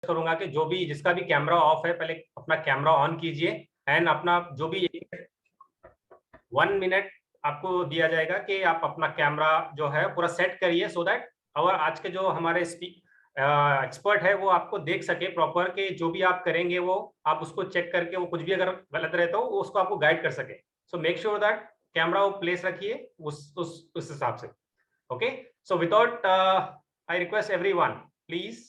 करूंगा कि जो भी जिसका भी कैमरा ऑफ है पहले अपना कैमरा ऑन कीजिए एंड अपना जो भी 1 मिनट आपको दिया जाएगा कि आप अपना कैमरा जो है पूरा सेट करिए सो दैट और आज के जो हमारे एक्सपर्ट है वो आपको देख सके प्रॉपर कि जो भी आप करेंगे वो आप उसको चेक करके वो कुछ भी अगर गलत रहता हो उसको आपको गाइड कर सके। So make sure that camera वो प्लेस रखिए उस हिसाब से। Okay, so without I request everyone please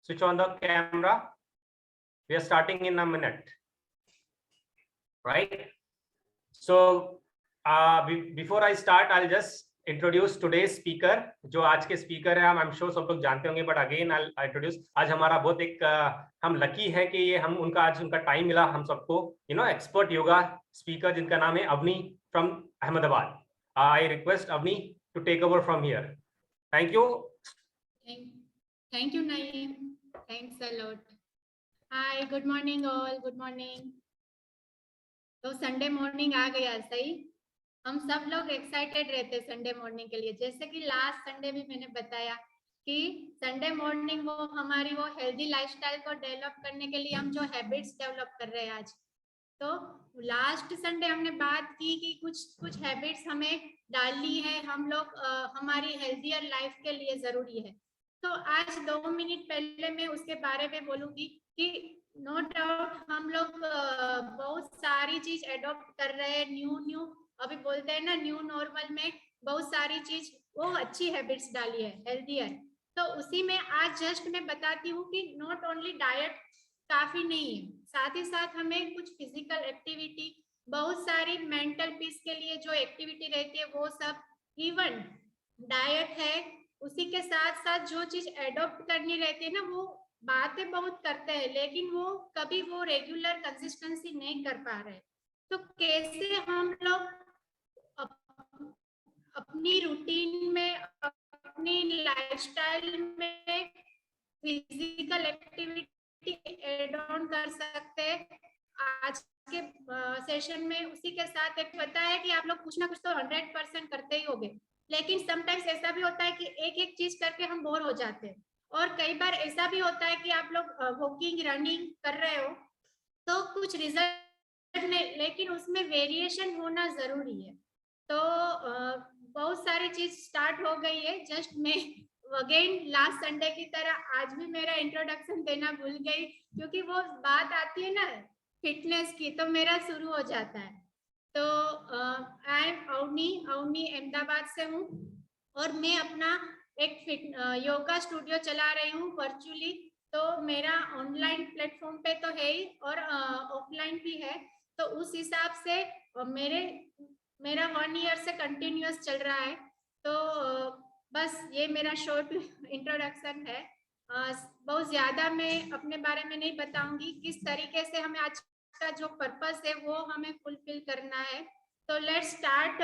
switch on the camera. We are starting in a minute, right? So before I start, I'll just introduce today's speaker. जो आज के speaker है I'm sure सब लोग जानते होंगे, but again I'll introduce. आज हमारा बहुत एक हम लकी है कि ये हम उनका आज उनका टाइम मिला हम सबको, एक्सपर्ट योगा स्पीकर जिनका नाम है Avni from Ahmedabad. I request Avni to take over from here. Thank you. Thank you, Naeem. Thanks a lot. Hi, good morning all. Good morning. तो संडे मॉर्निंग आ गया, सही। हम सब लोग एक्साइटेड रहते हैं संडे मॉर्निंग के लिए। जैसे कि लास्ट संडे भी मैंने बताया कि संडे मॉर्निंग वो हमारी वो हेल्दी लाइफस्टाइल को डेवलप करने के लिए हम जो हैबिट्स डेवलप कर रहे हैं आज। तो लास्ट संडे हमने बात की कि कुछ हैबिट्स हमें डालनी है, हम लोग हमारी हेल्दियर लाइफ के लिए जरूरी है। तो आज 2 मिनट पहले मैं उसके बारे में बोलूंगी कि नो डाउट हम लोग बहुत सारी चीज एडॉप्ट कर रहे हैं, न्यू अभी बोलते हैं ना न्यू नॉर्मल में बहुत सारी चीज वो अच्छी हैबिट्स डाली है हेल्दियर। तो उसी में आज जस्ट मैं बताती हूँ कि नॉट ओनली डाइट काफी नहीं है, साथ ही साथ हमें कुछ फिजिकल एक्टिविटी, बहुत सारी मेंटल पीस के लिए जो एक्टिविटी रहती है वो सब, इवन डाइट है, उसी के साथ साथ जो चीज एडॉप्ट करनी रहती है ना वो बातें बहुत करते हैं लेकिन वो कभी वो रेगुलर कंसिस्टेंसी नहीं कर पा रहे। तो कैसे हम लोग अपनी रूटीन में अपनी लाइफस्टाइल में फिजिकल एक्टिविटी एड ऑन कर सकते हैं आज के सेशन में। उसी के साथ एक पता है कि आप लोग कुछ ना कुछ तो 100% करते ही होंगे, लेकिन समटाइम्स ऐसा भी होता है कि एक एक चीज करके हम बोर हो जाते हैं। और कई बार ऐसा भी होता है कि आप लोग वॉकिंग रनिंग कर रहे हो तो कुछ रिजल्ट नहीं, लेकिन उसमें वेरिएशन होना जरूरी है। तो बहुत सारी चीज स्टार्ट हो गई है। जस्ट मैं अगेन लास्ट संडे की तरह आज भी मेरा इंट्रोडक्शन देना भूल गई, क्योंकि वो बात आती है ना फिटनेस की तो मेरा शुरू हो जाता है। तो आई एम अवनी अहमदाबाद से हूँ और मैं अपना एक योगा स्टूडियो चला रही हूँ वर्चुअली। तो मेरा ऑनलाइन प्लेटफॉर्म पे तो है ही और ऑफलाइन भी है। तो उस हिसाब से मेरा 1 ईयर से कंटिन्यूअस चल रहा है। तो बस ये मेरा शॉर्ट इंट्रोडक्शन है। बहुत ज्यादा मैं अपने बारे में नहीं बताऊंगी, किस तरीके से हमें आज का जो पर्पस है वो हमें फुलफिल करना है। तो let's start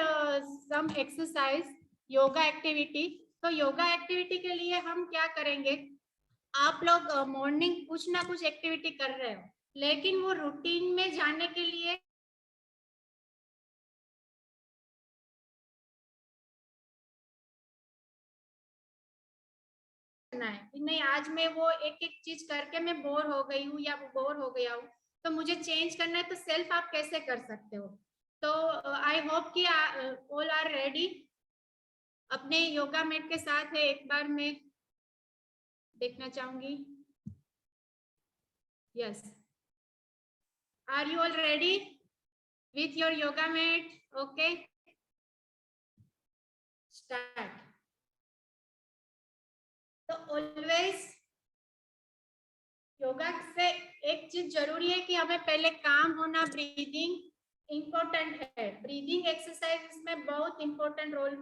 some exercise yoga activity. तो योगा एक्टिविटी के लिए हम क्या करेंगे, आप लोग मॉर्निंग कुछ ना कुछ एक्टिविटी कर रहे हो लेकिन वो रूटीन में जाने के लिए है नहीं, आज मैं वो एक एक चीज करके मैं बोर हो गई हूँ या बोर हो गया हूँ तो मुझे चेंज करना है। तो सेल्फ आप कैसे कर सकते हो? तो आई होप कि ऑल आर रेडी, अपने योगा मैट के साथ है। एक बार मैं देखना चाहूंगी। Yes, are you all ready with your yoga mat? Okay, start. तो ऑलवेज योगा से एक चीज जरूरी है कि हमें पहले काम होना, ब्रीदिंग इम्पोर्टेंट है। ब्रीदिंग एक्सरसाइज इसमें बहुत इंपॉर्टेंट रोल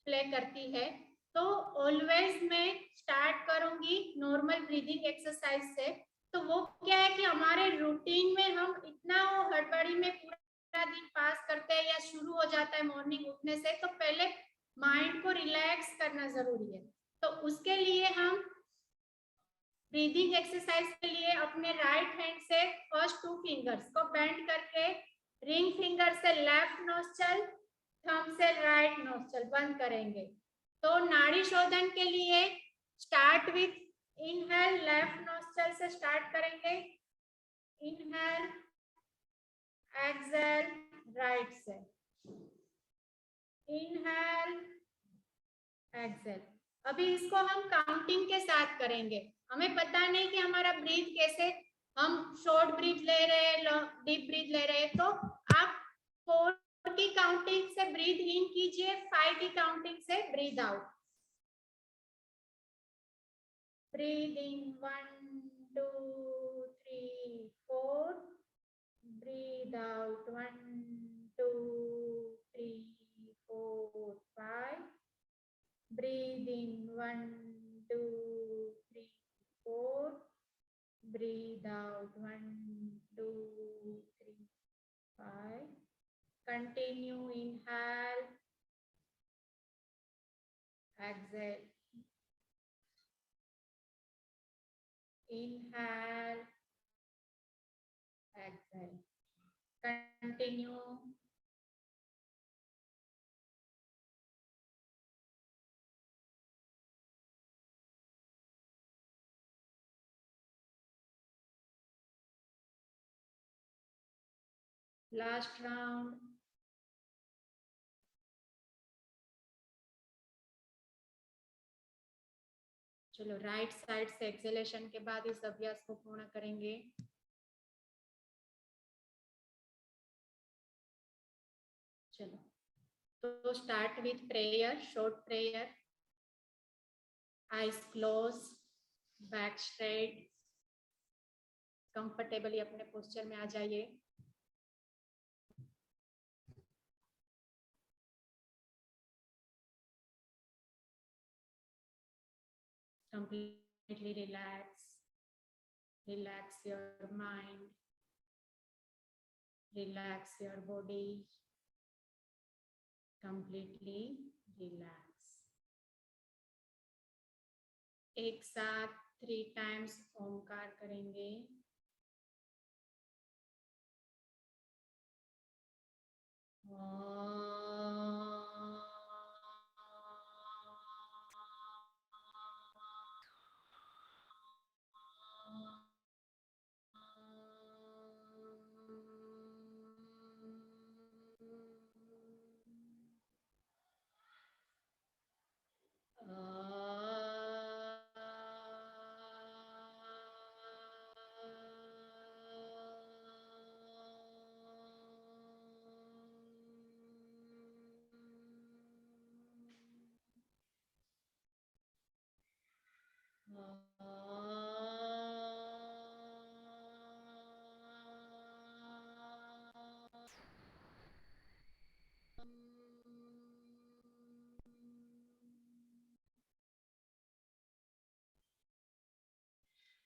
प्ले करती है। तो ऑलवेज मैं स्टार्ट करूंगी नॉर्मल ब्रीदिंग एक्सरसाइज से। तो वो क्या है कि हमारे रूटीन में हम इतना वो हड़बड़ी में पूरा दिन पास करते हैं या शुरू हो जाता है मॉर्निंग उठने से, तो पहले माइंड को रिलैक्स करना जरूरी है। तो उसके लिए हम ब्रीदिंग एक्सरसाइज के लिए अपने राइट हैंड से फर्स्ट 2 फिंगर्स को बेंड करके रिंग फिंगर से लेफ्ट नोस्ट्रल, थंब से राइट नोस्ट्रल बंद करेंगे। तो नाड़ी शोधन के लिए start with inhale left nostril से स्टार्ट करेंगे, इनहेल, एक्सहेल राइट से, इनहेल, एक्सहेल। अभी इसको हम काउंटिंग के साथ करेंगे। हमें पता नहीं कि हमारा ब्रीथ कैसे, हम शॉर्ट ब्रीथ ले रहे हैं, डीप ब्रीथ ले रहे हैं, तो आप 4 की काउंटिंग से ब्रीथ इन कीजिए, 5 की काउंटिंग से breathe out. Breathe in 1 2 3 4, breathe out 1 2 3 4 5, breathe in 1 2 3 4, breathe out 1 2 3 5, continue, inhale, exhale, inhale, exhale, continue, last round, चलो राइट साइड से एक्सेलेशन के बाद इस अभ्यास को पूर्ण करेंगे। चलो, तो start with prayer, short prayer, eyes close, back straight, comfortably अपने पोस्चर में आ जाइए। Completely relax, relax your mind, relax your body, completely relax। एक साथ 3 times ओमकार करेंगे।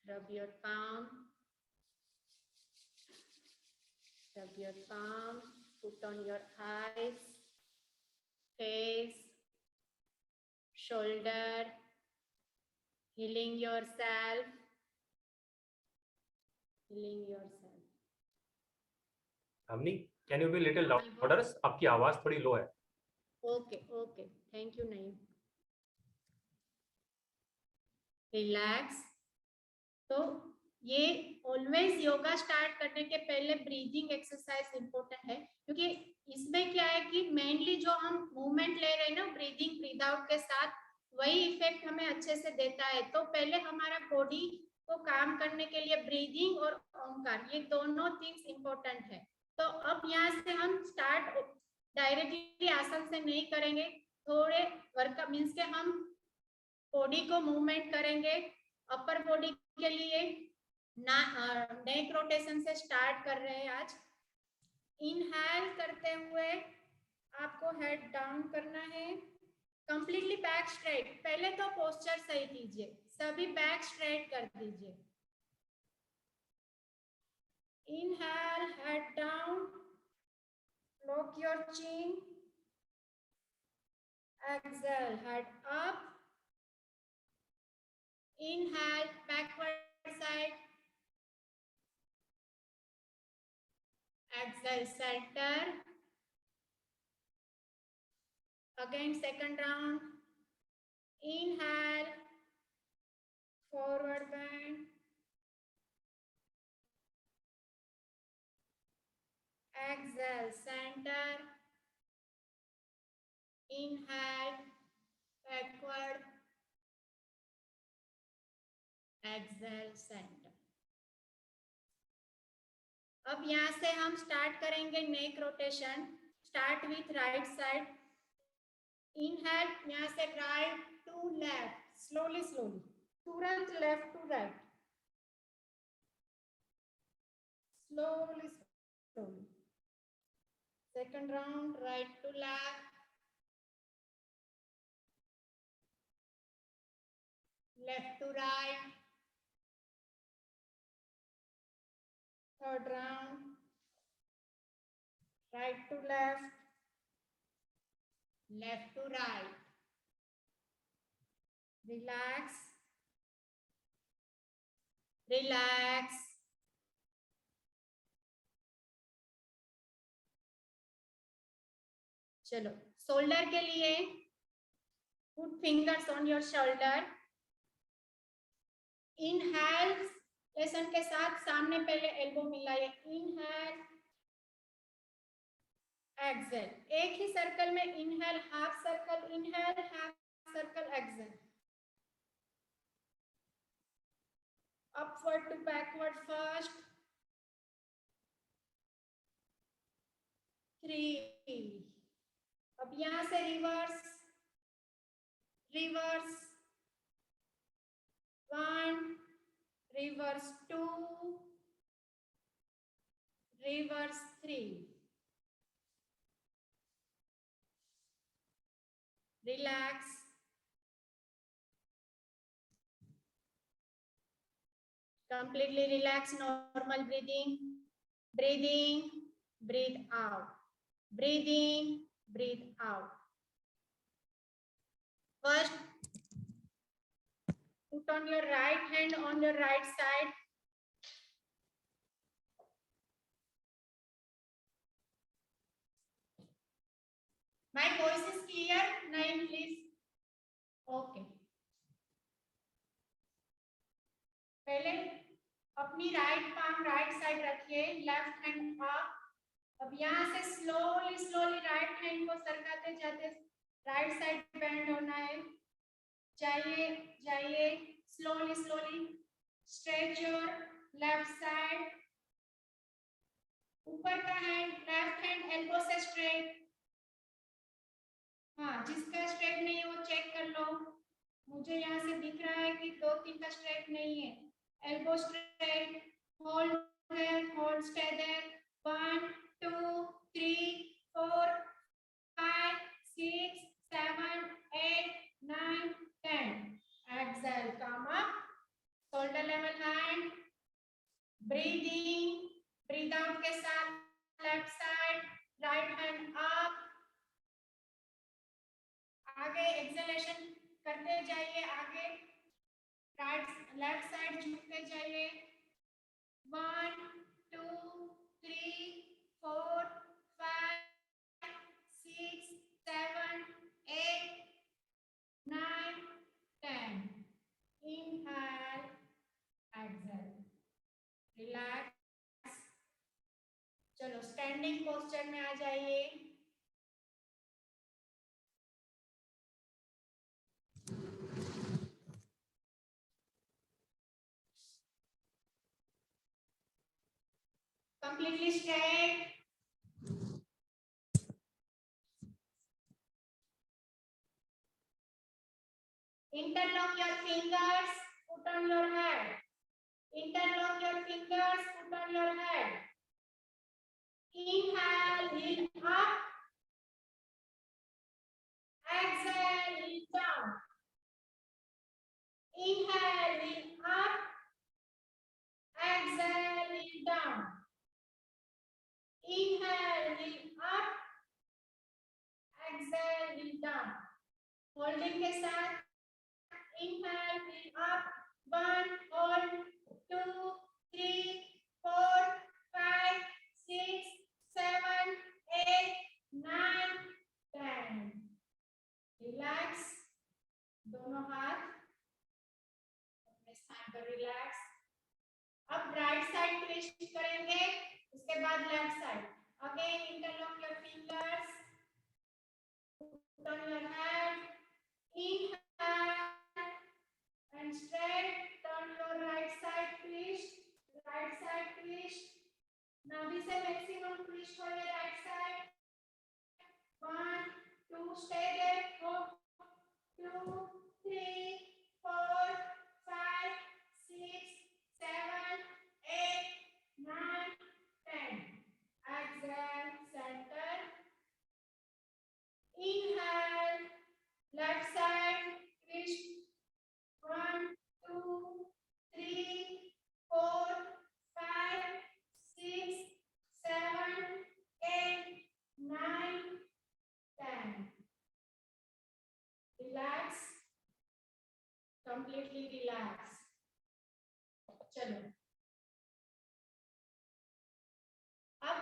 Rub your palm, rub your palm, put on your eyes, face, shoulder, healing yourself, healing yourself। Amni, can you be little louder? आपकी आवाज थोड़ी लो है। Okay okay, thank you Naeem. Relax. तो ये ऑलवेज योगा स्टार्ट करने के पहले ब्रीदिंग एक्सरसाइज इंपॉर्टेंट है, क्योंकि इसमें क्या है कि मेनली जो हम मूवमेंट ले रहे हैं ना ब्रीदिंग ब्रीद आउट के साथ, वही इफेक्ट हमें अच्छे से देता है। तो पहले हमारा बॉडी को काम करने के लिए ब्रीदिंग और ओंकार, ये दोनों थिंग्स इंपॉर्टेंट है। तो अब यहाँ से हम स्टार्ट डायरेक्टली आसन से नहीं करेंगे, थोड़े वर्क मीन्स के हम बॉडी को मूवमेंट करेंगे। अपर बॉडी के लिए नेक रोटेशन से स्टार्ट कर रहे हैं आज। इनहेल करते हुए आपको हेड डाउन करना है, कंप्लीटली बैक स्ट्रेट। पहले तो पोस्चर सही कीजिए, सभी बैक स्ट्रेट कर दीजिए। Inhale, head down, lock your chin, exhale, head up, inhale, backward side, exhale, center, again second round, inhale, forward bend, exhale, center, inhale, backward, exhale, center. अब यहाँ से हम स्टार्ट करेंगे neck rotation. Start with right side. Inhale, यहाँ से right to left, slowly slowly, तुरंत left to right, slowly slowly. Second round, right to left, left to right. Third round, right to left, left to right. Relax, relax. चलो, shoulder के लिए put fingers on your shoulder. Inhale, लेसन के साथ सामने पहले elbow मिलाइए. Inhale, exhale. एक ही सर्कल में inhale, half circle, inhale, half circle, exhale. Upward to backward first. 3. अब यहां से reverse, reverse 1, reverse 2, reverse 3. Relax. Completely relax. Normal breathing. Breathing. Breathe out. Breathing. Breathe out. First, put on your right hand on your right side. My voice is clear? Naeem, please. Okay. पहले अपनी right palm right side रखिए, left hand up. अब यहाँ से slowly slowly right hand को सरकाते जाते right side bend होना है. जाइए जाइए, slowly slowly. Stretch your left side. ऊपर का हैंड, लेफ्ट हैंड एल्बो से स्ट्रेट. हाँ, जिसका स्ट्रेट नहीं है वो चेक कर लो. मुझे यहाँ से दिख रहा है कि 2-3 का स्ट्रेट नहीं है. Elbow straight. Hold there, hold, stay there. 1, 2, 3, 4, 5, 6, 7, 8, 9, 10. Exhale, come up. Shoulder level hand. Breathing. Breathe out के साथ left side, right hand up. आगे एक्सेलेशन करते जाइए. आगे राइट लेफ्ट साइड झुकते जाइए. 1, 2, 3, 4, 5, 6, 7, 8, 9, 10. Inhale, exhale. Relax. चलो, स्टैंडिंग पोस्चर में आ जाइए. Completely straight. Interlock your fingers, put on your head. Interlock your fingers, put on your head. Inhale, heel up. Exhale, heel down. Inhale, heel up. Exhale, heel down. Inhale, heel up. Exhale, heel down. Holding के साथ. Inhale, heel up. 1, hold. 2, 3, 4, 5, 6, 7, 8, 9, 10. Relax. दोनों हाथ अपने twist करेंगे, उसके बाद left side again interlock your fingers, turn your head, inhale and straight, turn your right side twist, right side twist. Now this is maximum twist for your right side. 1 2 stay there, 2 3 4 5 6 7 8 9 10. Exhale, center. Inhale, left side twist. 1 2 3 4 5 6 7 8 9 10. Relax, completely relax. चलो अब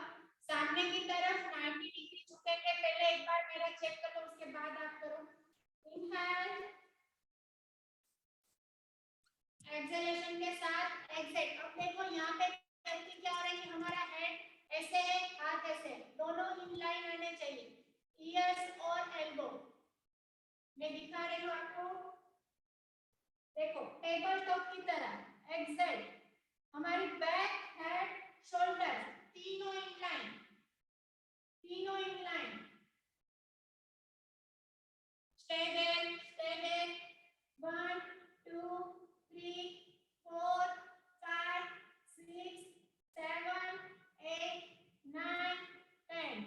सामने की तरफ 90 degree झुकेंगे, पहले एक बार मेरा check कर लो, उसके बाद आप करो। इनहेल, एक्सहेलेशन के साथ एक्सिट। अब देखो यहाँ पे गलती क्या हो रही है, हमारा हेड ऐसे है, हाथ ऐसे, दोनों इन लाइन रहने चाहिए, ईयर्स और एल्बो। मैं दिखा रही हूँ आपको, देखो टेबल टॉप की तरह एक्सिट, हमारी बैक, हेड, शोल्डर तीनों इन लाइन, तीनों in line. Stay there 1 2 3 4 5 6 7 8 9 10.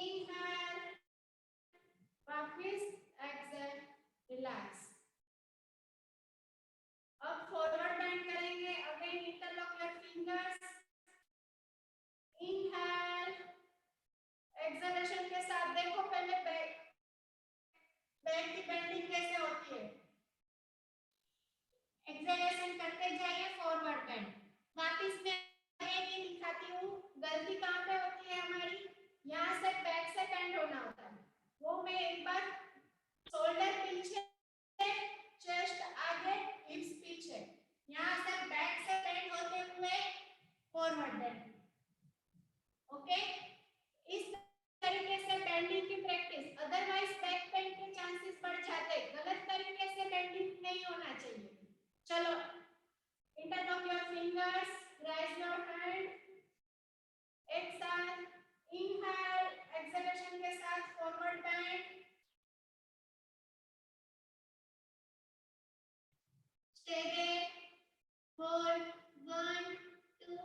Inhale, वापस एक्सहेल, रिलैक्स। अब फॉरवर्ड बेंड करेंगे, again interlock your fingers. Inhale, exhalation के साथ देखो पहले बैक की बेंडिंग कैसे होती है। एक्सहेलेशन करते जाइए, फॉरवर्ड बेंड। वापस मैं ये दिखाती हूँ, गलती कहाँ पे होती है हमारी, यहाँ से बैक से बेंड होना होता है, वो मैं एक बार शोल्डर पीछे, चेस्ट आगे, हिप्स पीछे, यहाँ से बैक से बेंड होते हुए फॉरवर्ड बेंड। ओके, इस तरीके से बेंडिंग की प्रैक्टिस, अदरवाइज बैक पेन के चांसेस बढ़ जाते, गलत तरीके से बेंडिंग नहीं होना चाहिए। चलो interlock your fingers, raise your hand, एक साथ इनहेल, एक्सहेलेशन के साथ forward bend. Stay there, hold 1 2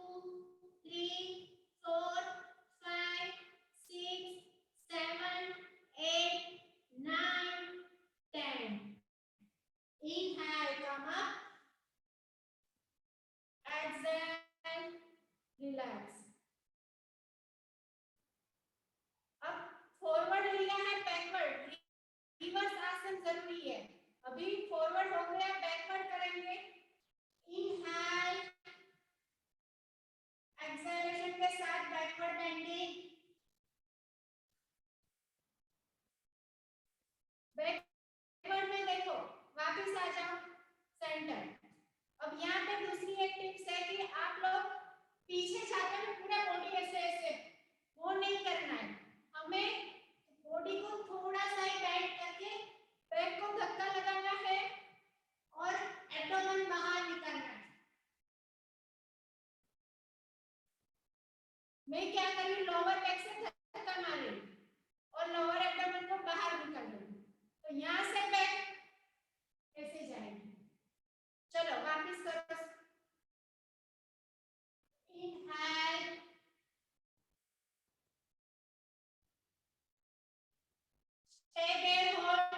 3 4 5 6 7 8 9 10. Inhale, come up. Exhale, relax. अब फॉरवर्ड लिया है, बैकवर्ड, रिवर्स आसन जरूरी है। अभी फॉरवर्ड हो गया, बैकवर्ड करेंगे। इनहेल, एक्सहेलेशन के साथ बैकवर्ड बेंडिंग। बैकवर्ड में देखो, वापस आ जाओ सेंटर। अब यहाँ पे दूसरी एक टिप्स है कि आप लोग पीछे जाते हैं पूरा बॉडी ऐसे ऐसे, वो नहीं करना है, हमें बॉडी को थोड़ा सा ही बेंड करके बैक को धक्का लगाना है और एब्डोमेन बाहर निकालना है। मैं क्या कर रही हूँ, लोअर बैक से धक्का मार रही हूँ और लोअर एब्डोमेन को बाहर निकाल रही हूँ, तो यहाँ से बैक ऐसे जाएगी। चलो वापस करो। Inhale, stay there, hold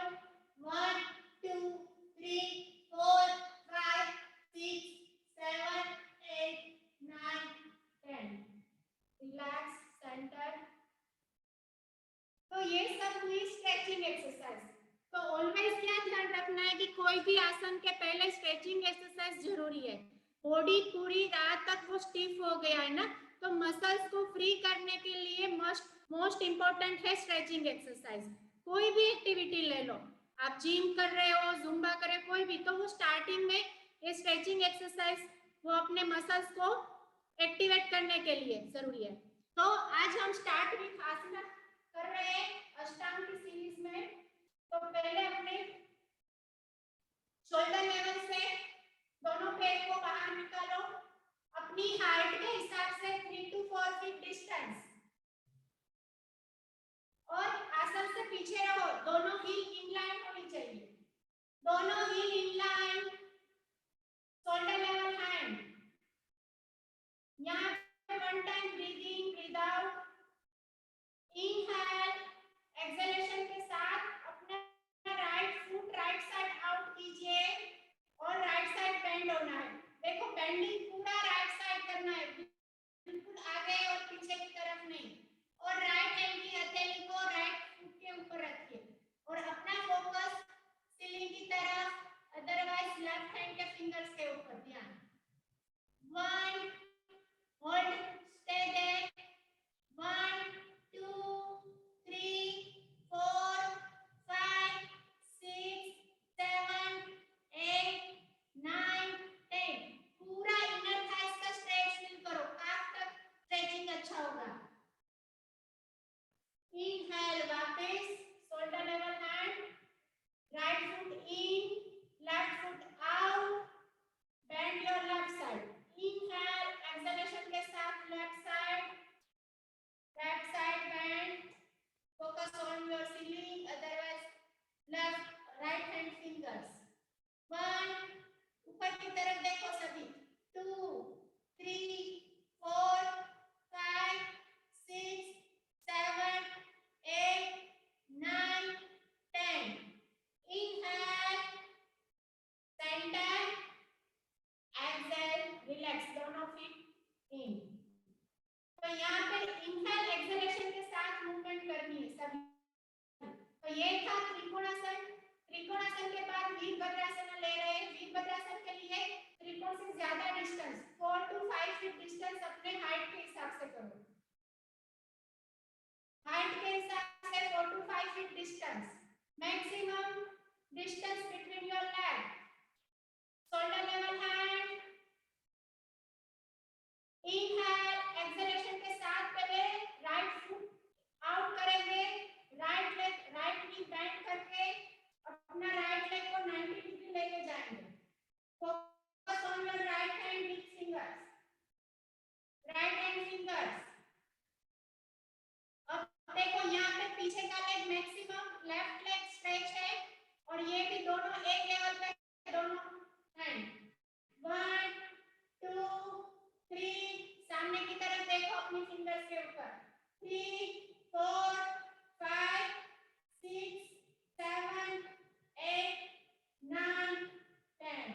1 2 3 4 5 6 7 8 9 10. Relax, centre. तो ये सब हुई स्ट्रेचिंग एक्सरसाइज। तो ऑलवेज क्या ध्यान रखना है कि कोई भी आसन के पहले स्ट्रेचिंग एक्सरसाइज जरूरी है। बॉडी पूरी रात तक वो स्टिफ हो गया है ना, तो मसल्स को फ्री करने के लिए मोस्ट इम्पोर्टेंट है स्ट्रेचिंग एक्सरसाइज। कोई भी एक्टिविटी ले लो, आप जिम कर रहे हो, जुम्बा कर रहे हो, कोई भी, तो वो स्टार्टिंग में ये स्ट्रेचिंग एक्सरसाइज वो अपने मसल्स को एक्टिवेट करने के लिए जरूरी है। तो आज हम स्टार्ट विथ आसन कर रहे हैं अष्टांग की सीरीज में। तो पहले अपने शोल्डर लेवल से दोनों पैर को बाहर निकालो, अपनी हाइट के हिसाब से 3 to 4 फीट डिस्टेंस, और आसन से पीछे रहो। दोनों हील इनलाइन होनी चाहिए, दोनों heel inline, shoulder level hand. यहाँ पे 1 time breathe in breathe out, inhale, exhalation के साथ अपना right foot right side out कीजिए और राइट साइड बेंड होना है। देखो बेंडिंग पूरा राइट साइड करना है, बिल्कुल आगे और पीछे की तरफ नहीं। और राइट हैंड की हथेली को राइट फुट के ऊपर रखिए और अपना फोकस सीलिंग की तरफ, अदरवाइज लेफ्ट हैंड के फिंगर्स के ऊपर ध्यान। 1 होल्ड, स्टे देयर, 1 2 3 4 5 6 7 8 9 10। पूरा इनर थाइस का स्ट्रेच फील करो, काफ तक स्ट्रेचिंग अच्छा होगा। इनहेल, वापस shoulder level hand, right foot in, left foot out, bend your left side. Inhale, exhalation के साथ left side bend, focus on your ceiling, otherwise left right hand fingers। 1, ऊपर की तरफ देखो सभी, 2 3 4 5 6 7 8 9 10। इनहेल, सेंटर, एक्सहेल, रिलैक्स, दोनों feet in. तो यहाँ पे इनहेल एक्सहेलेशन के साथ मूवमेंट करनी है सभी। तो ये था त्रिकोणासन। त्रिकोणासन के बाद वीरभद्रासन ले रहे हैं। वीरभद्रासन के लिए त्रिकोण से ज्यादा डिस्टेंस 4 to 5 फीट डिस्टेंस अपने हाइट के हिसाब से करो। हाइट के हिसाब से 4 to 5 feet distance, maximum distance between your leg, shoulder level hand. Inhale, exhalation के साथ पहले राइट फुट आउट करेंगे, right leg right knee bend करके अपना राइट लेग को 90 डिग्री लेके जाएंगे। Focus on your right hand with fingers, right hand fingers. अब देखो यहाँ पे पीछे का leg maximum left leg stretch है और ये भी दोनों एक लेवल पे, दोनों हैंड। 1 2 3, सामने की तरफ देखो अपनी फिंगर्स के ऊपर। 3 4 5 6 7 8 9 10।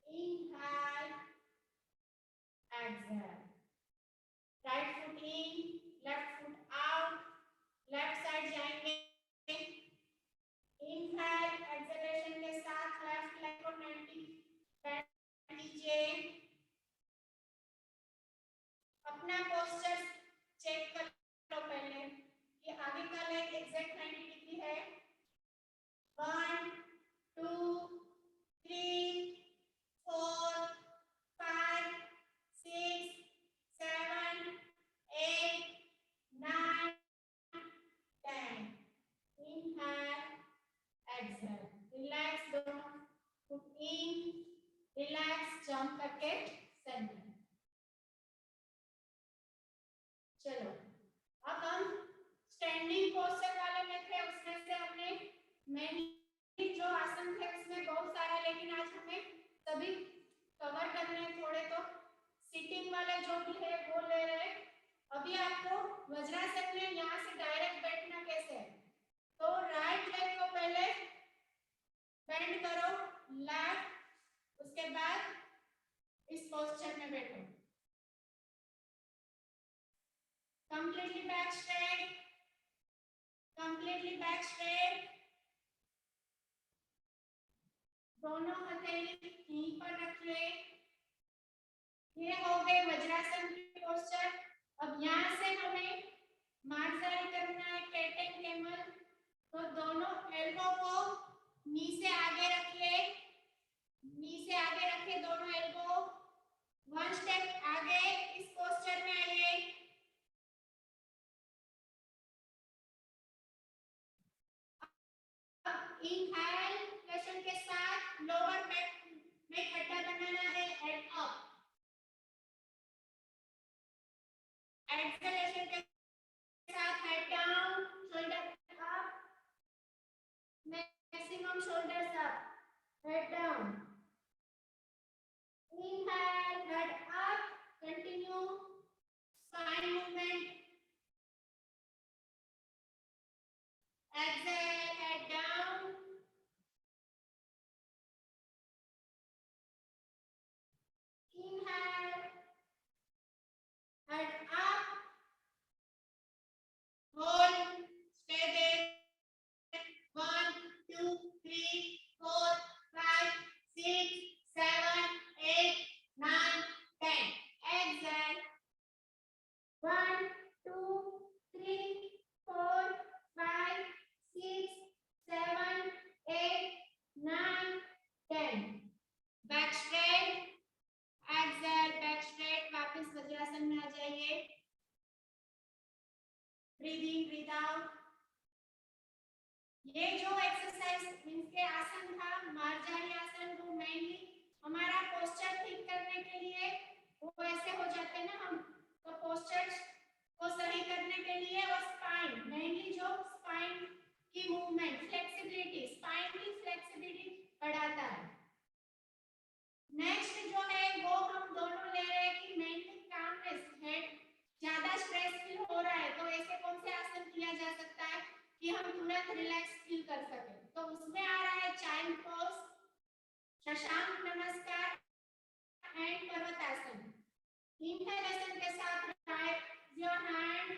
Inhale, exhale, right foot in, left foot out, left side जाएंगे। इनहेल, एक्सहेलेशन के साथ लेफ्ट लेग को 90 बेंड कीजिए। अपना पोस्चर चेक कर लो पहले कि आगे का लेग एग्जैक्ट 90 डिग्री है। 1 2 3 4 5 6 7 8 9 10। इनहेल, एक्सहेल, रिलैक्स, दोनों फुट इन, रिलैक्स, जंप करके सेंटर। चलो अब हम स्टैंडिंग पोस्चर वाले में थे, उसमें से हमने मेनली जो आसन थे उसमें बहुत सारे, लेकिन आज हमें सभी कवर करने हैं थोड़े। तो सिटिंग वाले जो भी है वो ले रहे हैं। अभी आपको वज्रासन में यहाँ से डायरेक्ट बैठना कैसे है। तो राइट लेग को पहले बेंड करो लेफ्ट, उसके बाद इस पोस्चर में बैठो। Completely back straight, completely back straight। दोनों हथेली यहीं पर रखिए। ये हो गए वज्रासन की पोस्चर। अब यहाँ से हमें मार्जारी करना है, कैट एंड कैमल। तो दोनों एल्बो को नी से आगे रखिए, नी से आगे रखिए दोनों एल्बो। 1 स्टेप आगे इस इनहेलेशन के साथ लोअर बैक में खड्डा बनाना है, हेड अप। एक्सहेलेशन के साथ head down, shoulder up, maximum shoulders up, head down. Inhale, head up, continue spine movement. Exhale, head down. Inhale, head up. Hold, stay there. 1, 2, 3, 4, 5, 6, 7, 8, 9, 10. Exhale. 1, 2, 3, 4, 5, 6, 7, 8, 9, 10. Back straight, exhale, back straight, वापस वज्रासन में आ जाइए। Breathe in, breathe out. ये जो exercise इनके आसन था, मार्जारी आसन, वो मेनली हमारा पोस्चर ठीक करने के लिए, वो ऐसे हो जाते हैं ना हम, तो पोस्चर को सही करने के लिए, और स्पाइन, मेनली जो स्पाइन की मूवमेंट, फ्लेक्सिबिलिटी, स्पाइन की फ्लेक्सिबिलिटी बढ़ाता है। नेक्स्ट जो है वो हम दोनों ले रहे हैं कि मेनली कामनेस, हेड ज्यादा स्ट्रेस फील हो रहा है, तो ऐसे कौन से आसन किया जा सकता है कि हम तुरंत रिलैक्स फील कर सके। तो उसमें आ रहा है चाइल्ड पोज, शशांक नमस्कार एंड पर्वतासन। इनहेलेशन के साथ raise your hand,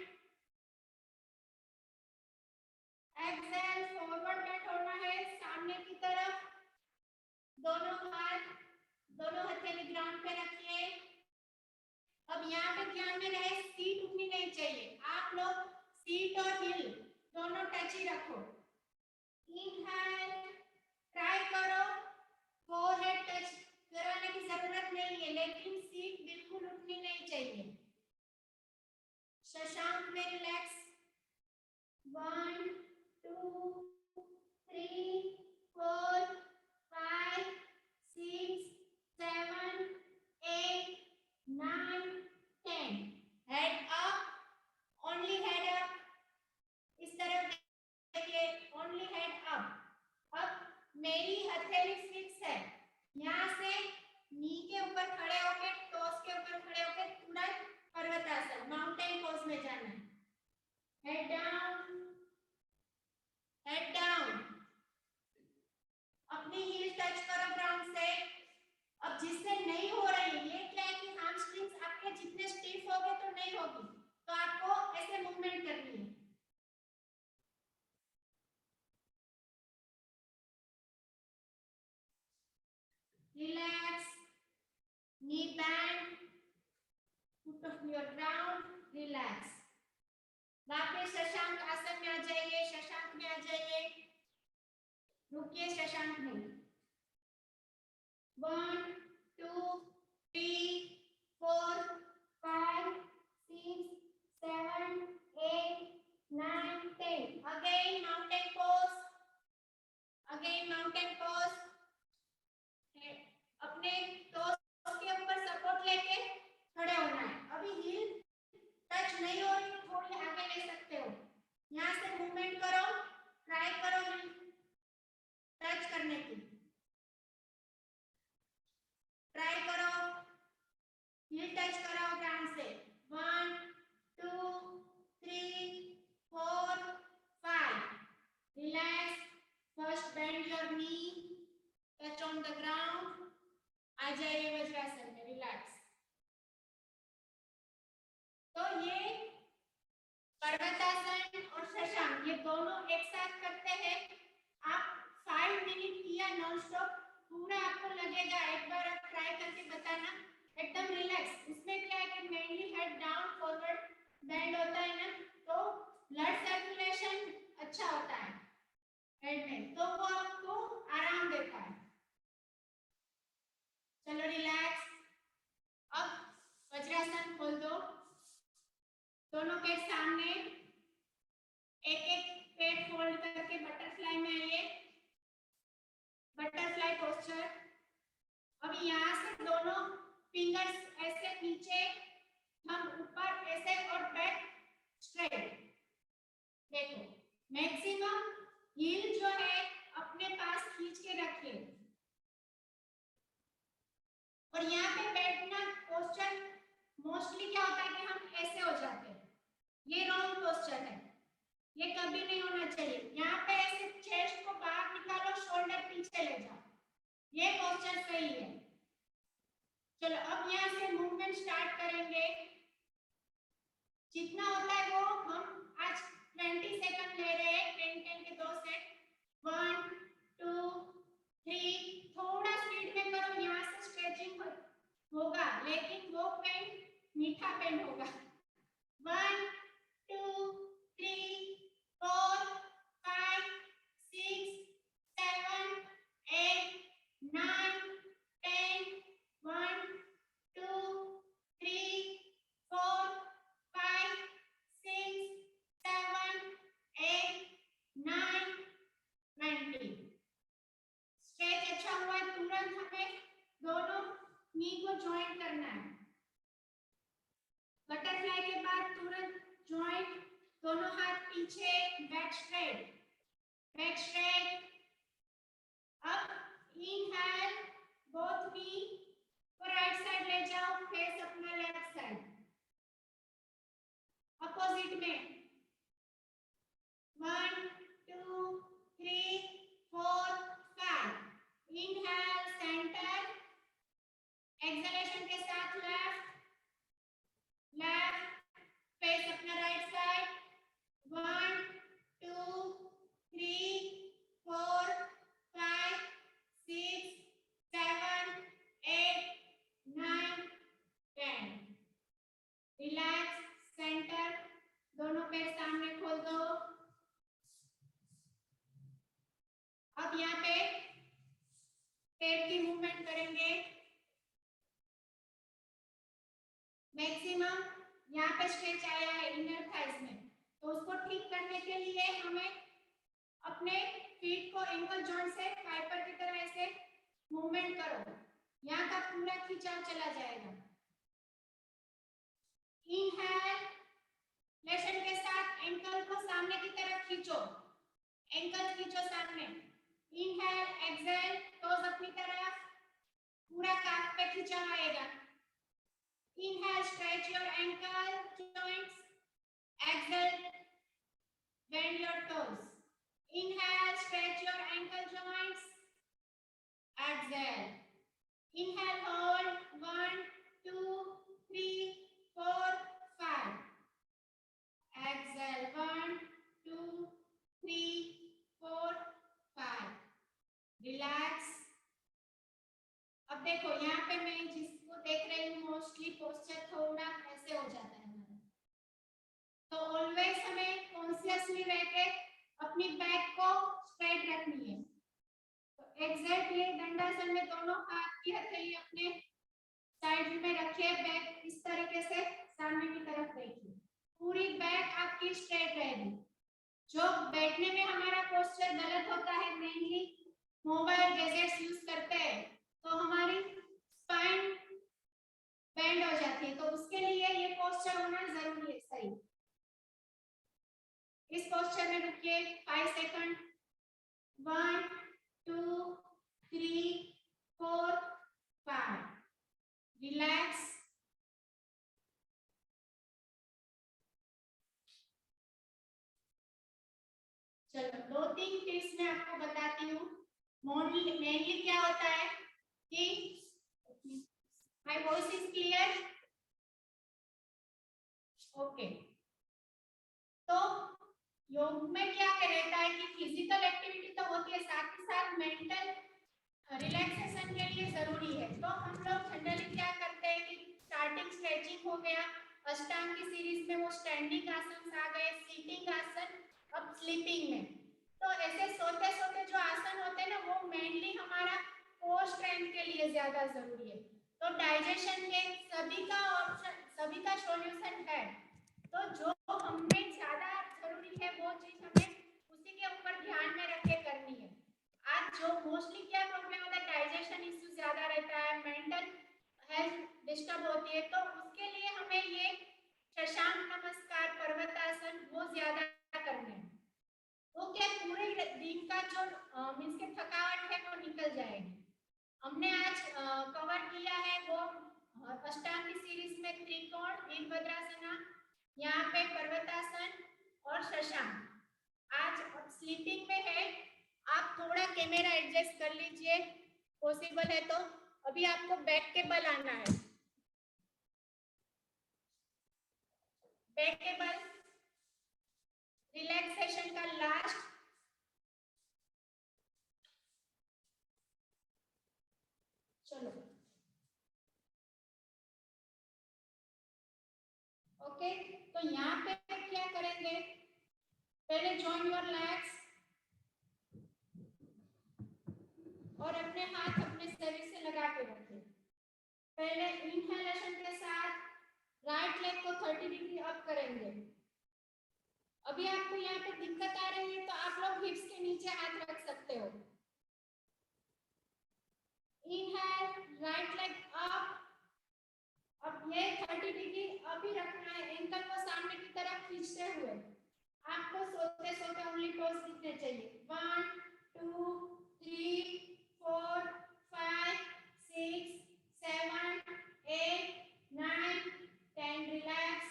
exhale, forward bend होना है सामने की तरफ, दोनों हथेली ग्राउंड पे रखिए। अब यहाँ पे ध्यान में रहे, सीट उठनी नहीं चाहिए, आप लोग सीट और हिल दोनों टच ही रखो। इनहेल, ट्राई करो, फोरहेड टच कराने की जरूरत नहीं है, लेकिन सीट बिल्कुल उठनी नहीं चाहिए। शशांक में relax, 1, 2, 3, 4, 5, 6, 7, 8, 9, 10. Head up, only head up, इस तरफ देखिए, ओनली हेड अप। अब मेरी हथेली फिक्स है, यहाँ से नी के ऊपर खड़े होकर, टोस के ऊपर खड़े होकर तुरंत पर्वतासन, माउंटेन पोज में जाना है। हेड डाउन, हेड डाउन, अपनी हील टच करो ग्राउंड से। अब जिससे नहीं हो रही है, ये क्या है कि हैमस्ट्रिंग्स आपके जितने स्टिफ होगे तो नहीं होगी, तो आपको ऐसे मूवमेंट करनी है। Relax, knee band, foot of your ground, relax. वापस शशांक आसन में आ जाइए, शशांक में आ जाइए, रुकिए शशांक में। 1, 2, 3, 4, 5, 6, 7, 8, 9, 10. Again mountain pose, again mountain pose. अपने टोस के ऊपर सपोर्ट लेके खड़े होना है। अभी हील टच नहीं हो रही, थोड़ी आगे ले सकते हो, यहाँ से मूवमेंट करो, ट्राई करो हील टच करने की, ट्राई करो, हील टच कराओ ग्राउंड से। 1, 2, 3, 4, 5. Relax, first bend your knee, touch on the ground, आ जाइए वज्रासन में, रिलैक्स। तो ये पर्वतासन और शशांक, ये दोनों एक साथ करते हैं। आप 5 मिनट किया नॉन स्टॉप, पूरा आपको लगेगा, एक बार आप ट्राई करके बताना, एकदम रिलैक्स। इसमें क्या है कि mainly head down forward bend होता है ना, तो ब्लड सर्कुलेशन अच्छा होता है हेड में, तो वो आपको आराम देता है। चलो रिलैक्स। अब वज्रासन खोल दो, दोनों के सामने एक एक पेट फोल्ड करके बटरफ्लाई में आइए। Butterfly posture. अब यहाँ से दोनों फिंगर्स ऐसे नीचे, हम ऊपर ऐसे और बैक स्ट्रेट। देखो मैक्सिमम हील जो है अपने पास खींच के रखिए और यहाँ पे बैठना पोस्चर मोस्टली क्या होता है कि हम ऐसे हो जाते हैं, ये रॉन्ग पोस्चर है, ये कभी नहीं होना चाहिए। यहाँ पे ऐसे चेस्ट को बाहर निकालो, शोल्डर पीछे ले जाओ, ये पोस्चर सही है। चलो अब यहाँ से मूवमेंट स्टार्ट करेंगे। जितना होता है वो हम आज 20 सेकंड ले रहे हैं, 10 के 2 सेट, 1 2 3। थोड़ा स्पीड में करो, यहाँ से स्ट्रेचिंग होगा लेकिन वो पेन मीठा पेन होगा। 1 2 3 4 5 6 7 8 9 10 1 2 3 4 5 6 7 8 9 90। स्ट्रेच अच्छा हुआ है, तुरंत हमें दोनों नी को ज्वाइन करना है। बटरफ्लाई के बाद तुरंत ज्वाइंट, दोनों हाथ पीछे, बैक स्ट्रेट, बैक स्ट्रेट। अब इनहेल, बोथ नी को राइट साइड ले जाओ, फेस अपना लेफ्ट साइड, अपोजिट में। 1 2 3 4 5। इनहेल सेंटर, एक्सहेलेशन के साथ लेफ्ट, लेफ्ट, फेस अपना राइट साइड। 1 2 3 4 5 6 7 8 9 10। रिलैक्स, सेंटर, दोनों पैर सामने खोल दो। अब यहाँ पे पेट की मूवमेंट करेंगे। मैक्सिमम यहाँ पे स्ट्रेच आया है इनर थाइज में, तो उसको ठीक करने के लिए हमें अपने फीट को एंकल जॉइंट से फाइबर की तरह ऐसे मूवमेंट करो, यहाँ का पूरा खिंचाव चला जाएगा। इनहेल, लेशन के साथ एंकल को सामने की तरफ खींचो, एंकल खींचो सामने। इनहेल, एक्सहेल, टोज अपनी तरफ, पूरा काफ पे खिंचाव आएगा। Inhale, stretch your ankle joints. Exhale, bend your toes. Inhale, stretch your ankle joints. Exhale. Inhale, hold 1 2 3 4 5. Exhale, 1 2 3 4 5. Relax. अब देखो यहाँ पे मैं जिसको देख रही हूँ मोस्टली पोस्चर थोड़ा ऐसे हो जाता है हमारा, तो ऑलवेज हमें कॉन्शियसली रह के अपनी बैक को स्ट्रेट रखनी है। तो एग्जैक्टली दंडासन में दोनों हाथ की हथेली अपने साइड में रखिए, बैक इस तरीके से सामने की तरफ देखिए, पूरी बैक आपकी स्ट्रेट रहेगी। जो बैठने में हमारा पोस्चर गलत होता है, मेनली मोबाइल गैजेट्स यूज करते हैं तो हमारी स्पाइन बेंड हो जाती है, तो उसके लिए ये पोस्चर होना जरूरी है सही। इस पोस्चर में रुकिए 5 सेकंड। 1 2 3 4 5। रिलैक्स। चलो 2-3 टिप्स मैं आपको बताती हूँ। मेनली क्या होता है कि my voice is clear? Okay. तो योग में क्या रहता है कि फिजिकल एक्टिविटी तो होती है, साथ ही साथ मेंटल रिलैक्सेशन के लिए जरूरी है। तो हम लोग जनरली क्या करते हैं कि स्टार्टिंग स्ट्रेचिंग हो गया, अष्टांग की सीरीज में वो स्टैंडिंग आसन आ गए, सीटिंग आसन, अब स्लीपिंग में। तो ऐसे सोते सोते जो आसन होते हैं ना, वो मेनली हमारा कोर स्ट्रेंथ के लिए ज्यादा जरूरी है। तो डाइजेशन के सभी का ऑप्शन, सभी का सॉल्यूशन है, तो जो हमें ज्यादा जरूरी है वो चीज हमें उसी के ऊपर ध्यान में रख के करनी है। आज जो मोस्टली क्या प्रॉब्लम होता है, डाइजेशन इश्यू ज्यादा रहता है, मेंटल हेल्थ डिस्टर्ब होती है, तो उसके लिए हमें ये शशांक नमस्कार, पर्वतासन वो ज्यादा करने हैं। वो क्या पूरे दिन का जो मीन्स के थकावट है वो निकल जाएगी। हमने आज कवर किया है वो अष्टांग की सीरीज में त्रिकोण, वीरभद्रासना, यहाँ पे पर्वतासन और शशांक। आज स्लीपिंग में है, आप थोड़ा कैमरा एडजस्ट कर लीजिए, पॉसिबल है तो। अभी आपको बैक के बल आना है, बैक के बल रिलैक्सेशन का लास्ट। चलो ओके, तो यहाँ पे क्या करेंगे, पहले जॉइन योर लेग्स और अपने हाथ अपने शरीर से लगा के रखें। पहले इनहेलेशन के साथ राइट लेग को 30 डिग्री अप करेंगे। अभी आपको यहाँ पे दिक्कत आ रही है तो आप लोग हिप्स के नीचे हाथ रख सकते हो। Inhale, right leg up. अब ये 30 डिग्री अभी रखना है, एंकल को सामने की तरफ खींचते हुए। आपको सोते सोते ओनली टोस दिखने चाहिए। 1 2 3 4 5 6 7 8 9 10 relax.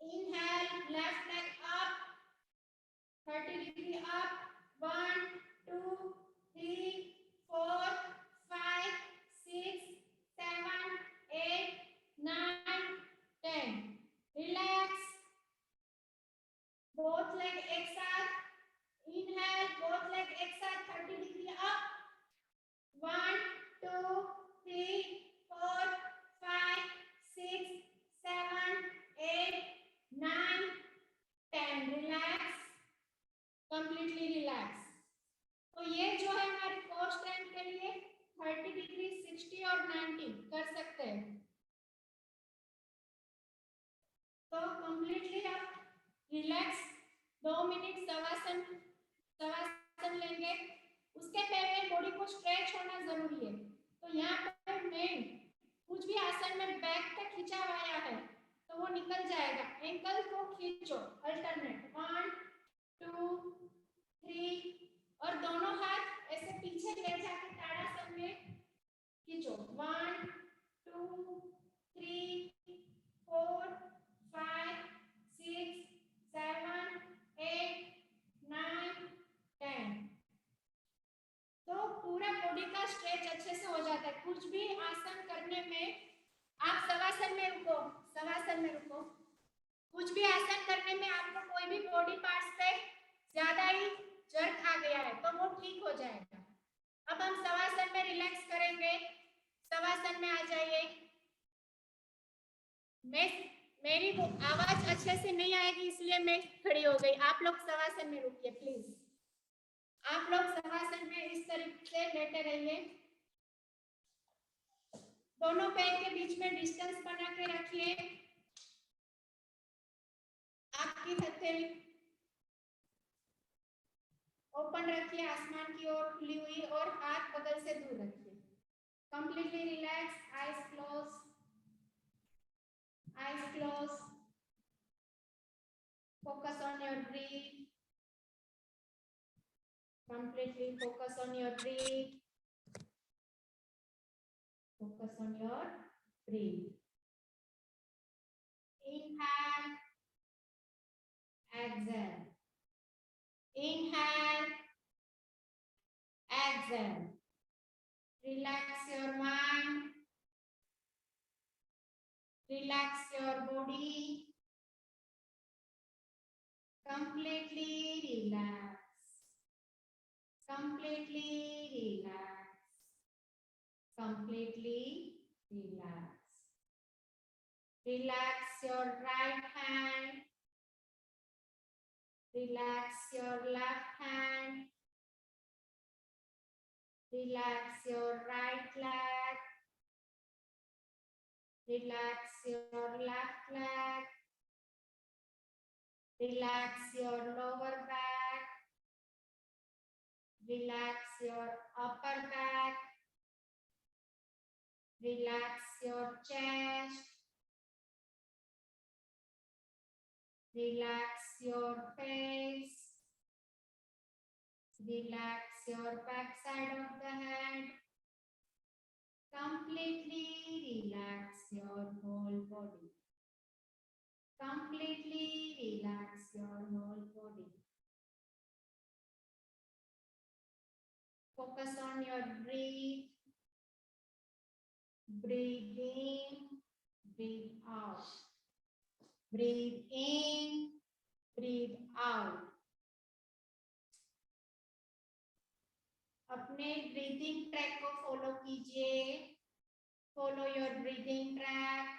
Inhale, left leg up, 30 degree up. 1 2 3 4 5 6 7 8 9 10 relax. Both leg एक साथ, इनहेल, बोथ लेग एक साथ 30 degree up. 1 2 3 4 5 6 7 8 9 10 relax, completely relax. तो ये जो है हमारी कोर स्ट्रेंथ के लिए 30 डिग्री, 60 और 90 कर सकते हैं। तो कंप्लीटली आप रिलैक्स 2 मिनट शवासन लेंगे। उसके पहले बॉडी को स्ट्रेच होना जरूरी है। तो यहाँ पर मेन कुछ भी आसन में बैक तक खींचा हुआ है तो वो निकल जाएगा। एंकल को खींचो अल्टरनेट, 1 2 3 और दोनों हाथ ऐसे पीछे ले जाके ताड़ासन में खींचो। 1 2 3 4 5 6 7 8 9 10। तो पूरा बॉडी का स्ट्रेच अच्छे से हो जाता है। कुछ भी आसन करने में आप शवासन में रुको, शवासन में रुको। कुछ भी आसन करने में आपको कोई भी बॉडी पार्ट्स पे ज्यादा ही जर्क आ गया है तो वो ठीक हो जाएगा। अब हम शवासन में रिलैक्स करेंगे। शवासन में आ जाइए। मेरी आवाज अच्छे से नहीं आएगी इसलिए मैं खड़ी हो गई। आप लोग शवासन में रुकिए प्लीज। आप लोग शवासन में इस तरीके से लेटे रहिए। दोनों पैर के बीच में डिस्टेंस बना के रखिए। आपकी हथेली ओपन रखिए, आसमान की ओर खुली हुई, और हाथ बगल से दूर रखिए। Completely relax, eyes close, eyes close. Focus on your breathe, completely focus on your breath, focus on your breath. Inhale, exhale, inhale, exhale. Relax your mind, relax your body, completely relax, completely relax, completely relax. Relax your right hand, relax your left hand, relax your right leg, relax your left leg, relax your lower back, Relax your upper back. Relax your chest. Relax your face. Relax your back side of the head. Completely relax your whole body. Completely relax your whole body. Focus on your breath. Breathe in, breathe out. Breathe in, breathe out. अपने breathing track को follow कीजिए. Follow your breathing track.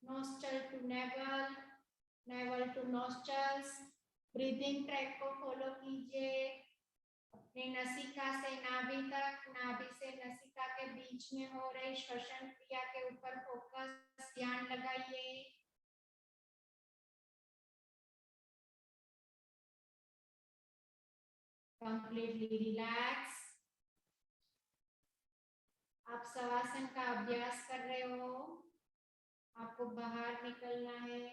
Nostril to navel, navel to nostrils. Breathing track को follow कीजिए. अपने नसिका से नाभि तक, नाभि से नसिका के बीच में हो रही श्वसन क्रिया के ऊपर फोकस, ध्यान लगाइए. Completely relax. आप शवासन का अभ्यास कर रहे हो. आपको बाहर निकलना है.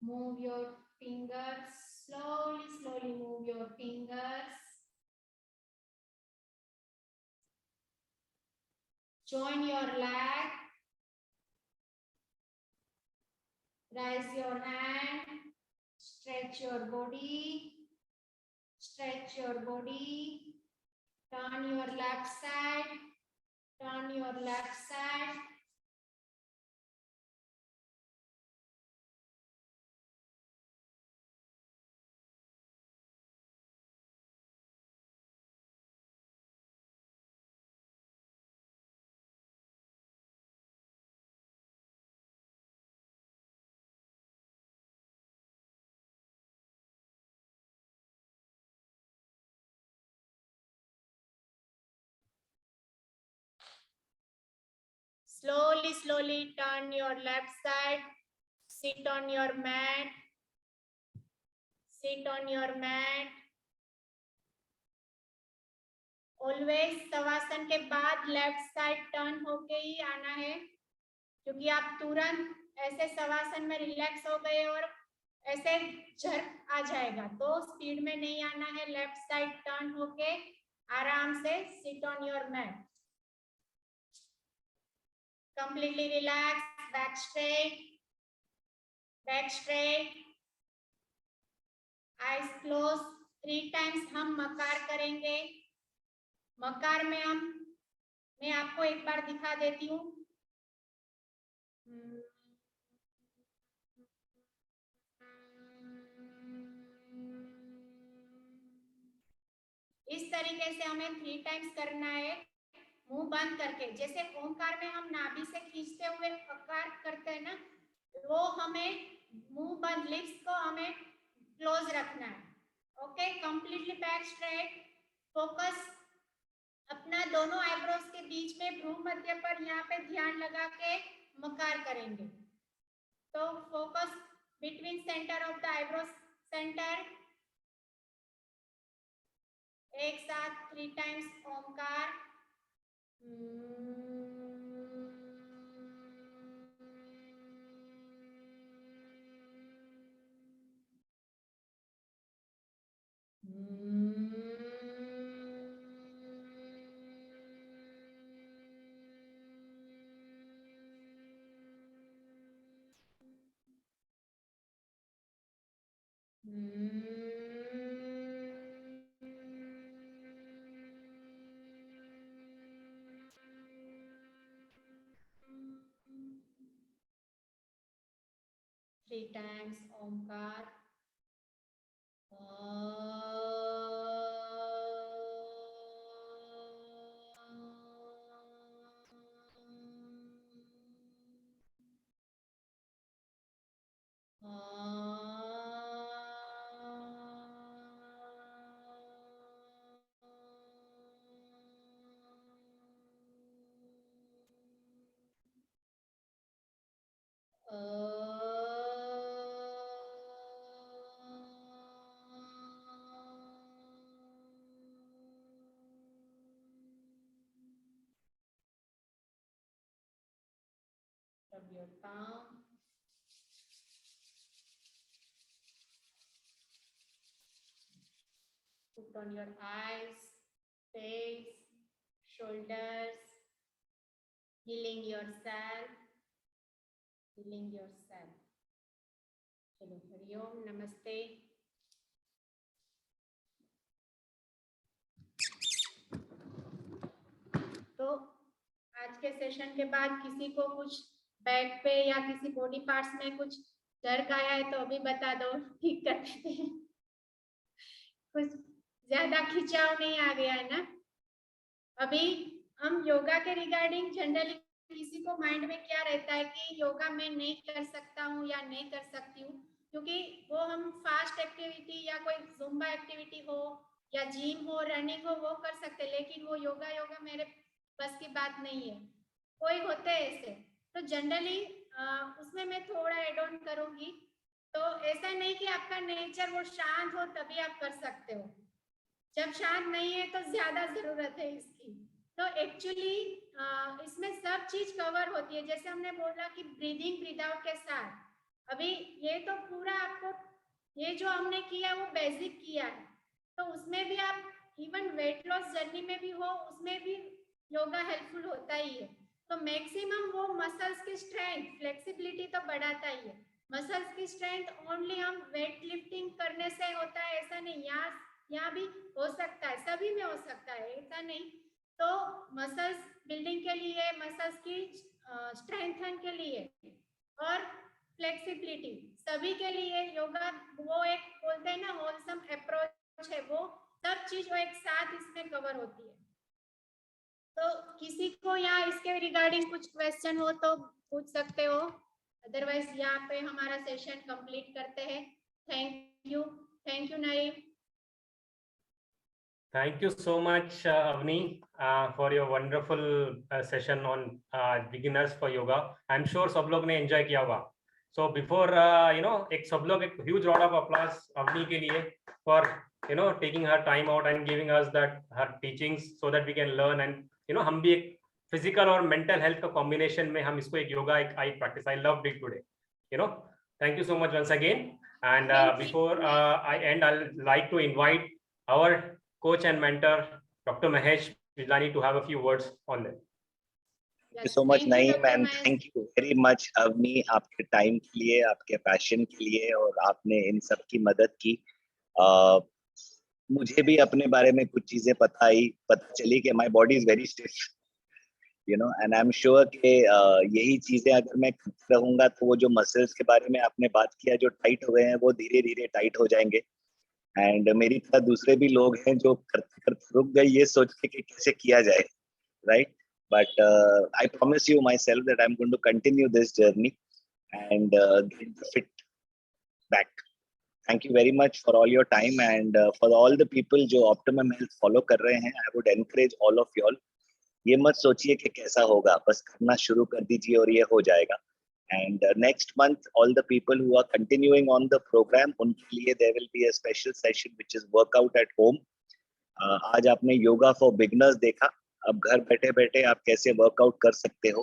Move your fingers. Slowly slowly move your fingers. Join your leg. Raise your hand. Stretch your body. Stretch your body. Turn your left side. Turn your left side. Slowly, slowly turn your left side. Sit on your mat. Sit on your mat. Always shavasana के बाद left side turn होके ही आना है, क्योंकि आप तुरंत ऐसे शवासन में रिलैक्स हो गए और ऐसे झर्क आ जाएगा, तो स्पीड में नहीं आना है. लेफ्ट साइड टर्न होके आराम से sit on your mat. Completely relax. Back straight. Back straight. Eyes closed. 3 times हम मकार करेंगे. मकार में मैं आपको एक बार दिखा देती हूँ. इस तरीके से हमें 3 टाइम्स करना है, मुंह बंद करके. जैसे ओंकार में हम नाभि से खींचते हुए अकार करते हैं ना, वो हमें मुंह बंद, लिप्स को हमें क्लोज रखना है. Okay. Completely back straight. Focus अपना दोनों आईब्रोज के बीच में भ्रू मध्य पर यहाँ पे ध्यान लगा के मकार करेंगे. तो focus between centre of the eyebrows centre. एक साथ 3 times Omkar. Three times Omkar. your palm. Put on your eyes, face, shoulders, healing yourself, healing yourself. चलो हरिओम, नमस्ते। तो आज के सेशन के बाद किसी को कुछ बैक पे या किसी बॉडी पार्ट्स में कुछ दर्द आया है तो अभी बता दो, ठीक कर देते हैं। कुछ ज्यादा खिंचाव नहीं आ गया है ना? अभी हम योगा के रिगार्डिंग जनरली किसी को माइंड में क्या रहता है कि योगा मैं नहीं कर सकता हूँ या नहीं कर सकती हूँ, क्योंकि वो हम फास्ट एक्टिविटी या कोई जुम्बा एक्टिविटी हो या जिम हो, रनिंग हो, वो कर सकते, लेकिन वो योगा मेरे बस की बात नहीं है। कोई होते हैं ऐसे, तो जनरली उसमें मैं थोड़ा एड ऑन करूंगी। तो ऐसा नहीं कि आपका नेचर वो शांत हो तभी आप कर सकते हो, जब शांत नहीं है तो ज्यादा जरूरत है इसकी। तो एक्चुअली इसमें सब चीज कवर होती है, जैसे हमने बोला कि ब्रीदिंग ब्रीद आउट के साथ। अभी ये तो पूरा आपको ये जो हमने किया वो बेसिक किया है, तो उसमें भी आप इवन वेट लॉस जर्नी में भी हो, उसमें भी योगा हेल्पफुल होता ही है। तो मैक्सिमम वो मसल्स की स्ट्रेंथ, फ्लेक्सिबिलिटी तो बढ़ाता ही है। मसल्स की स्ट्रेंथ ओनली हम वेट लिफ्टिंग करने से होता है ऐसा नहीं, यहाँ भी हो सकता है, सभी में हो सकता है, ऐसा नहीं। तो मसल्स बिल्डिंग के लिए, मसल्स की स्ट्रेंथन के लिए और फ्लेक्सिबिलिटी सभी के लिए योगा वो एक बोलते हैं ना होलसम अप्रोच है, वो सब चीज वो एक साथ इसमें कवर होती है। तो किसी को यहाँ इसके रिगार्डिंग कुछ क्वेश्चन हो तो पूछ सकते हो, अदरवाइज यहाँ पे हमारा सेशन कंप्लीट करते हैं। Thank you Naeem. Thank you so much, Avni, for your wonderful session on beginners for yoga. I'm sure सब लोग ने enjoy किया होगा. So before एक सब लोग एक huge round of applause Avni के लिए for taking her time out and giving us that her teachings so that we can learn and हम भी एक physical और mental health का combination में हम इसको एक yoga एक practice. I loved it today. Thank you so much once again. And before I end, I'll like to invite our coach and mentor, Dr. Mahesh Vijlani, to have a few words on that. Thank you so much, Naeem, and thank you very much, Avni, आपके time के लिए, आपके passion के लिए, और आपने इन सब की मदद की। मुझे भी अपने बारे में कुछ चीजें पता चली कि my body is very stiff, and I'm sure कि यही चीजें अगर मैं करता रहूंगा तो वो जो मसल्स के बारे में आपने बात किया जो टाइट हो गए हैं वो धीरे धीरे टाइट हो जाएंगे। एंड मेरी तरह दूसरे भी लोग हैं जो करते करते रुक गए ये सोच के कि कैसे किया जाए, right? But I promise you myself that I am going to continue this journey and get the fit back. Thank you very much for all your time and for all the people जो optimum health follow कर रहे हैं। I would encourage all of you all, ये मत सोचिए कि कैसा होगा, बस करना शुरू कर दीजिए और ये हो जाएगा। And next month, all the people who are continuing on the program, उनके लिए there will be a special session which is workout at home. आज आपने योगा फॉर बिगनर्स देखा, अब घर बैठे बैठे आप कैसे वर्कआउट कर सकते हो,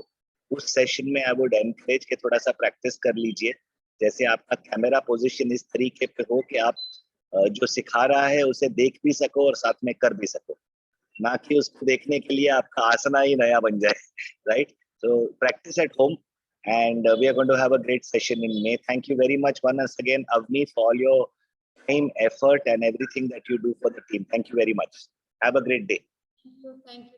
उस सेशन में आई वुड एनकरेज के थोड़ा सा प्रैक्टिस कर लीजिए। जैसे आपका कैमरा पोजीशन इस तरीके पे हो कि आप जो सिखा रहा है उसे देख भी सको और साथ में कर भी सको, ना कि उसको देखने के लिए आपका आसना ही नया बन जाए, right? So practice at home. And we are going to have a great session in May. Thank you very much once again, Avni, for all your time, effort, and everything that you do for the team. Thank you very much. Have a great day. Thank you.